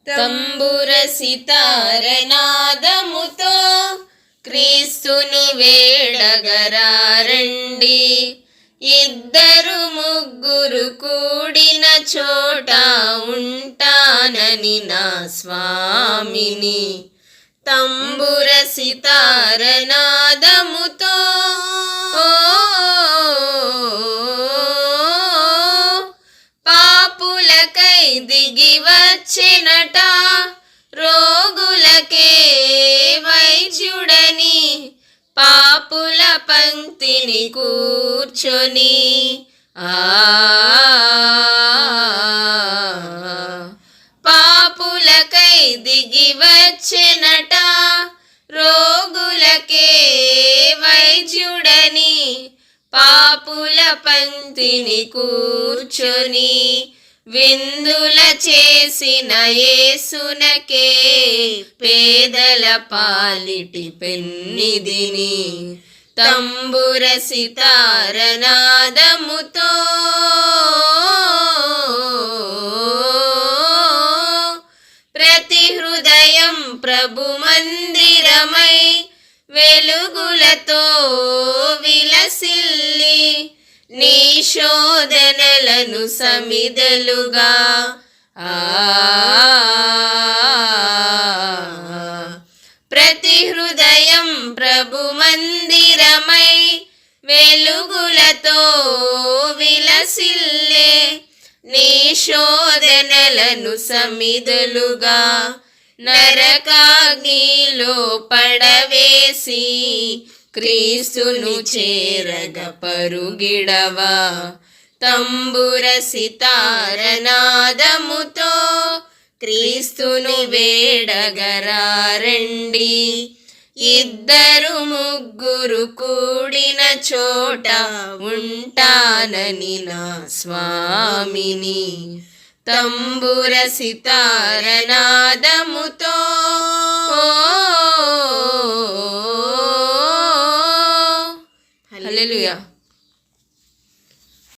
తంబుర సితారనాదముతో క్రీస్తుని వేడగరారండి. ఇద్దరు ముగ్గురు కూడిన చోట ఉంటానని నా స్వామిని. తంబుర సితారనాదముతో పాపులకై దిగి వచ్చెనట, రోగులకే వైద్యుడని పాపుల పంక్తిని కూర్చొని. పాపులకై దిగి వచ్చెనట, రోగులకే వైద్యుడని పాపుల పంక్తిని కూర్చొని. విందుల చేసిన యేసునకే పేదల పాలిటి పెన్నిదిని. తంబుర సితారనాదముతో ప్రతి హృదయం ప్రభు మందిరమై వెలుగులతో విలసిల్లి నీ శోధనలను సమిదలుగా ప్రతి హృదయం ప్రభు మందిరమై వెలుగులతో విలసిల్లే నీ శోధనలను సమిదలుగా. నరకాగ్నిలో పడవేసి క్రీస్తును చేరగ పరుగిడవా. తంబుర సితారనాదముతో క్రీస్తును వేడగరారండి. ఇద్దరు ముగ్గురు కూడిన చోట ఉంటానని నా స్వామిని. తంబుర సితారనాదముతో హల్లెలూయా.